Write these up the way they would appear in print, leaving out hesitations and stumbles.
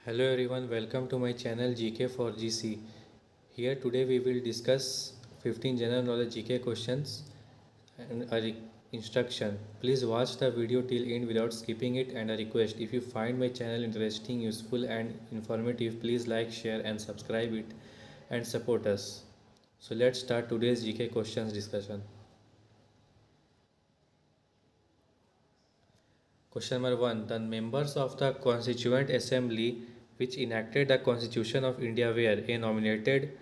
Hello everyone, welcome to my channel GK for GC. Here today we will discuss 15 general knowledge GK questions and a instruction. Please watch the video till end without skipping it, and a request, if you find my channel interesting, useful and informative, please like, share and subscribe it and support us. So let's start today's GK questions discussion. Question number 1. The members of the Constituent Assembly which enacted the Constitution of India were A. Nominated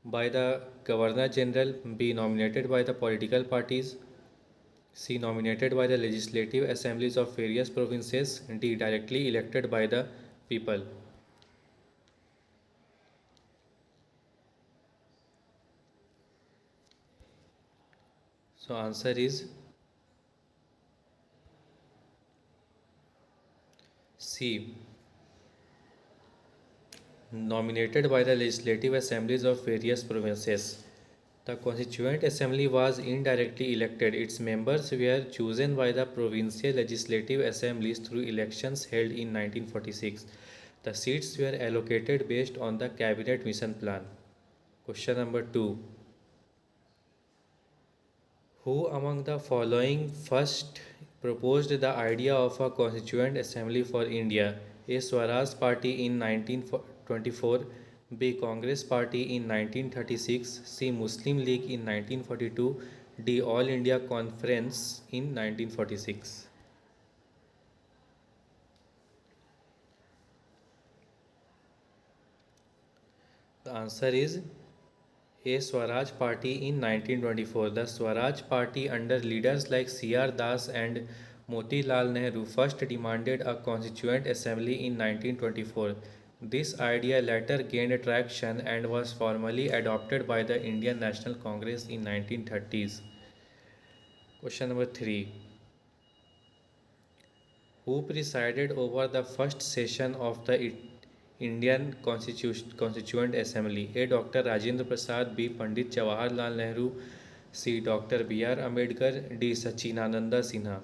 by the Governor General, B. Nominated by the political parties, C. Nominated by the legislative assemblies of various provinces, D. Directly elected by the people. So answer is C. Nominated by the legislative assemblies of various provinces. The Constituent Assembly was indirectly elected. Its members were chosen by the provincial legislative assemblies through elections held in 1946. The seats were allocated based on the Cabinet Mission Plan. Question number 2. Who among the following first proposed the idea of a Constituent Assembly for India? A. Swaraj Party in 1924, B. Congress Party in 1936, C. Muslim League in 1942, D. All India Conference in 1946. The answer is A. Swaraj Party in 1924. The Swaraj Party under leaders like C.R. Das and Motilal Nehru first demanded a constituent assembly in 1924. This idea later gained traction and was formally adopted by the Indian National Congress in 1930s. Question number 3. Who presided over the first session of the Indian Constituent Assembly? A. Dr. Rajendra Prasad, B. Pandit Jawaharlal Nehru, C. Dr. B.R. Ambedkar, D. Sachinananda Sinha.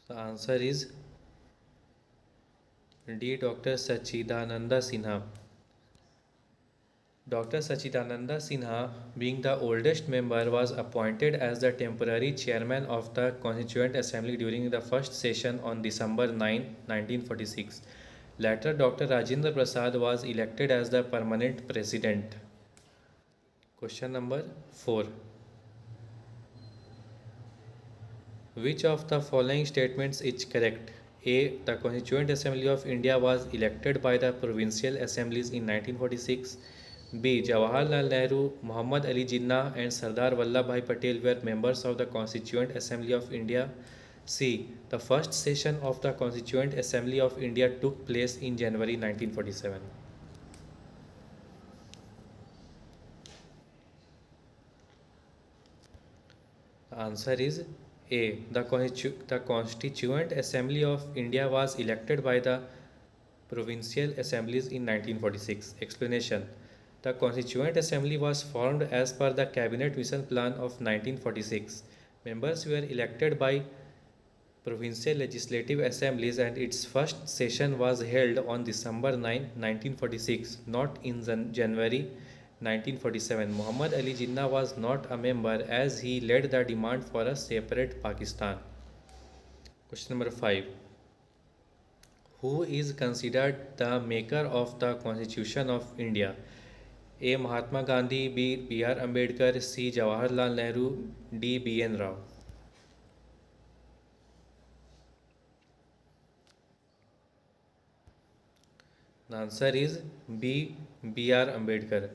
The answer is D. Dr. Sachidananda Sinha. Dr. Sachidananda Sinha, being the oldest member, was appointed as the temporary chairman of the Constituent Assembly during the first session on December 9, 1946. Later, Dr. Rajendra Prasad was elected as the permanent president. Question number 4. Which of the following statements is correct? A. The Constituent Assembly of India was elected by the provincial assemblies in 1946. B. Jawaharlal Nehru, Muhammad Ali Jinnah and Sardar Vallabhbhai Patel were members of the Constituent Assembly of India. C. The first session of the Constituent Assembly of India took place in January 1947. The answer is A. The Constituent Assembly of India was elected by the provincial assemblies in 1946. Explanation. The Constituent Assembly was formed as per the Cabinet Mission Plan of 1946. Members were elected by provincial legislative assemblies and its first session was held on December 9, 1946, not in January 1947. Muhammad Ali Jinnah was not a member as he led the demand for a separate Pakistan. Question number 5. Who is considered the maker of the Constitution of India? A. Mahatma Gandhi, B. B.R. Ambedkar, C. Jawaharlal Nehru, D. B.N. Rao. The answer is B. B.R. Ambedkar.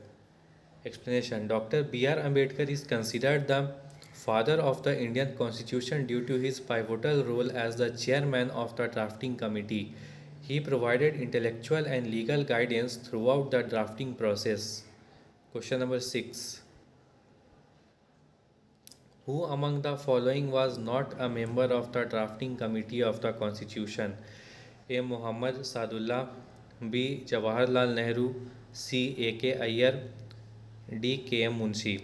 Explanation. Dr. B.R. Ambedkar is considered the father of the Indian Constitution due to his pivotal role as the chairman of the drafting committee. He provided intellectual and legal guidance throughout the drafting process. Question number 6. Who among the following was not a member of the drafting committee of the Constitution? A. Muhammad Sadullah, B. Jawaharlal Nehru, C. A.K. Iyer, D. K.M. Munshi.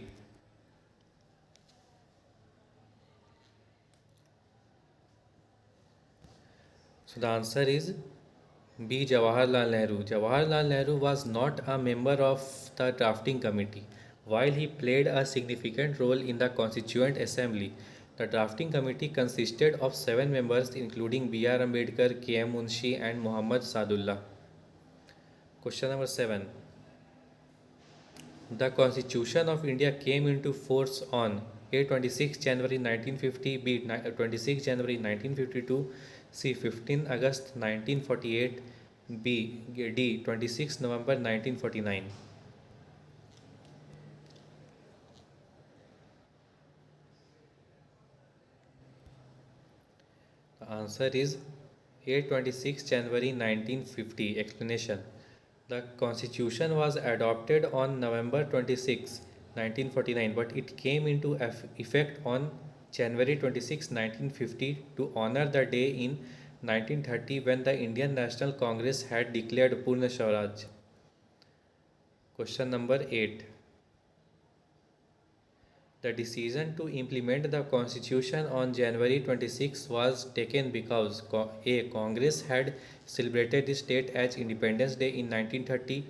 So the answer is B. Jawaharlal Nehru. Jawaharlal Nehru was not a member of the drafting committee. While he played a significant role in the Constituent Assembly, the drafting committee consisted of 7 members, including B.R. Ambedkar, K.M. Munshi, and Muhammad Sadullah. Question number 7. The Constitution of India came into force on A. 26 January 1950, B. 26 January 1952, C. 15 August 1948, B. D. 26 November 1949. The answer is A. 26 January 1950. Explanation. The Constitution was adopted on November 26, 1949, but it came into effect on January 26, 1950 to honor the day in 1930 when the Indian National Congress had declared Purna Swaraj. Question number 8. The decision to implement the constitution on January 26 was taken because A. Congress had celebrated the state as Independence Day in 1930.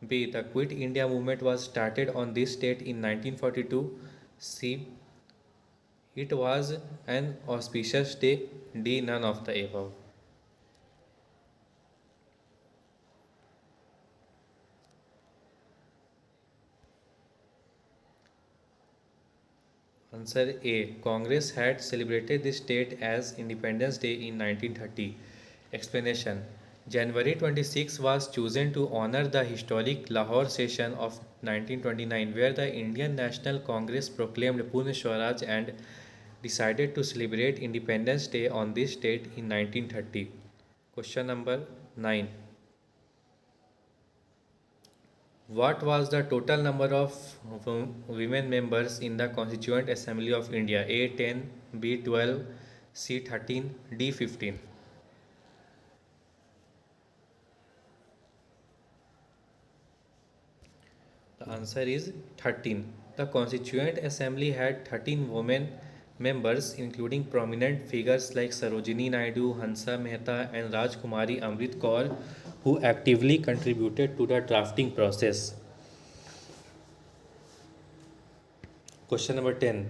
B. The Quit India movement was started on this date in 1942. C. It was an auspicious day. D. None of the above. Answer A. Congress had celebrated this date as Independence Day in 1930. Explanation. January 26 was chosen to honor the historic Lahore session of 1929 where the Indian National Congress proclaimed Purna Swaraj and decided to celebrate Independence Day on this date in 1930. Question number 9. What was the total number of women members in the Constituent Assembly of India? A 10, B 12, C 13, D 15. The answer is 13. The Constituent Assembly had 13 women members, including prominent figures like Sarojini Naidu, Hansa Mehta, and Rajkumari Amrit Kaur, who actively contributed to the drafting process. Question number 10.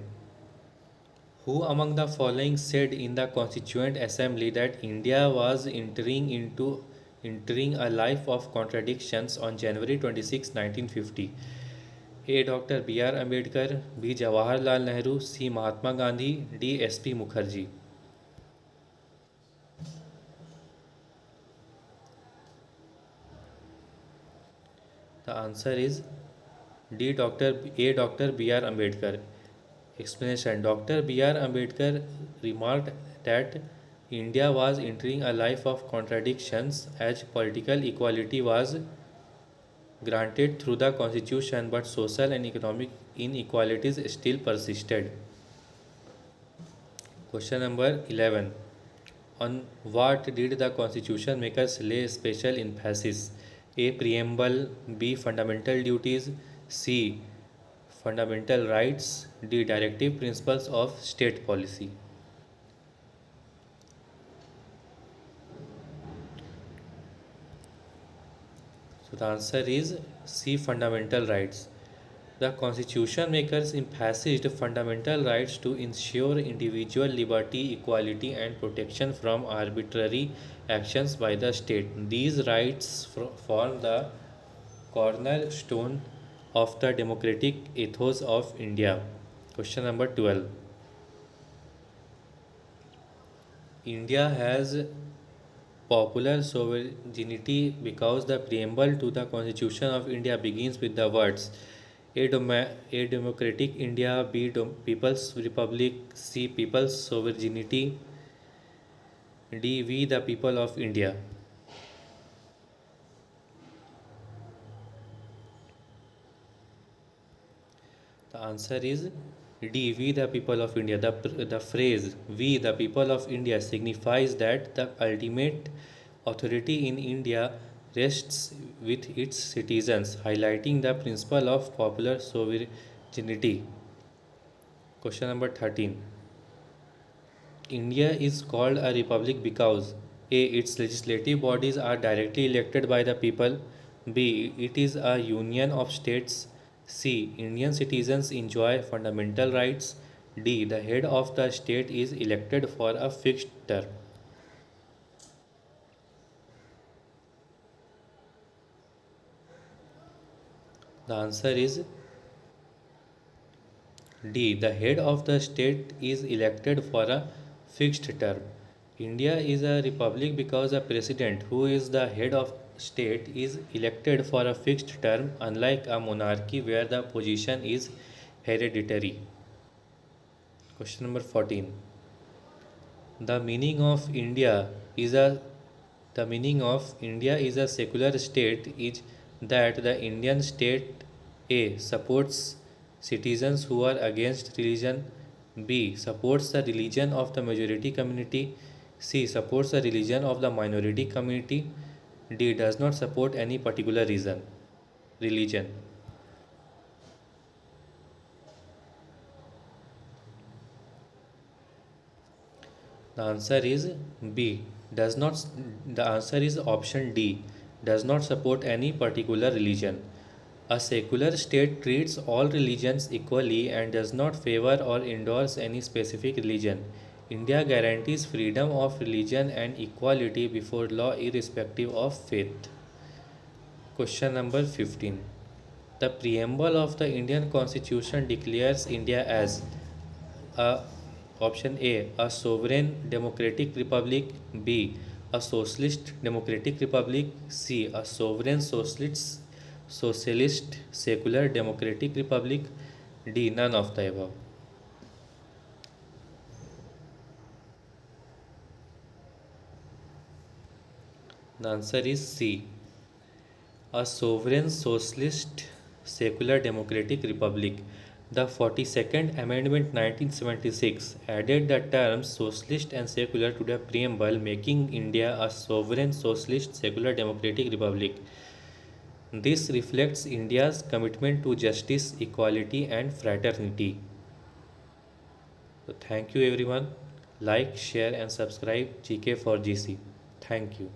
Who among the following said in the Constituent Assembly that India was entering a life of contradictions on January 26, 1950? A. Dr. B.R. Ambedkar, B. Jawaharlal Nehru, C. Mahatma Gandhi, D. S.P. Mukherjee. The answer is D. Dr. B.R. Ambedkar. Explanation. Dr. B.R. Ambedkar remarked that India was entering a life of contradictions as political equality was granted through the constitution but social and economic inequalities still persisted. Question number 11. On what did the constitution makers lay special emphasis? A. Preamble, B. Fundamental duties, C. Fundamental rights, D. Directive principles of state policy. So the answer is C. Fundamental rights. The constitution makers emphasized fundamental rights to ensure individual liberty, equality, and protection from arbitrary actions by the state. These rights form the cornerstone of the democratic ethos of India. Question number 12. India has popular sovereignty because the preamble to the Constitution of India begins with the words a democratic India, B. People's Republic, C. People's sovereignty, D. We the people of India. The answer is D. We the people of India. The phrase We the people of India signifies that the ultimate authority in India rests with its citizens, highlighting the principle of popular sovereignty. Question number 13. India is called a republic because A. Its legislative bodies are directly elected by the people. B. It is a union of states. C. Indian citizens enjoy fundamental rights. D. The head of the state is elected for a fixed term. The answer is D. The head of the state is elected for a fixed term. India is a republic because the president, who is the head of state, is elected for a fixed term, unlike a monarchy where the position is hereditary. Question number 14. The meaning of India is a the meaning of India is a secular state is that the Indian state A supports citizens who are against religion, B supports the religion of the majority community, C supports the religion of the minority community, D does not support any particular reason religion. The answer is B. Does not. The answer is option D. Does not support any particular religion. A secular state treats all religions equally and does not favor or endorse any specific religion. India guarantees freedom of religion and equality before law irrespective of faith. Question number 15. The preamble of the Indian Constitution declares India as a option A sovereign democratic republic, B a socialist democratic republic, C a sovereign socialist secular democratic republic, D none of the above. The answer is C a sovereign socialist secular democratic republic. The 42nd Amendment 1976 added the terms socialist and secular to the preamble, making India a sovereign socialist secular democratic republic. This reflects India's commitment to justice, equality, and fraternity. So, thank you everyone. Like, share, and subscribe GK for GC. Thank you.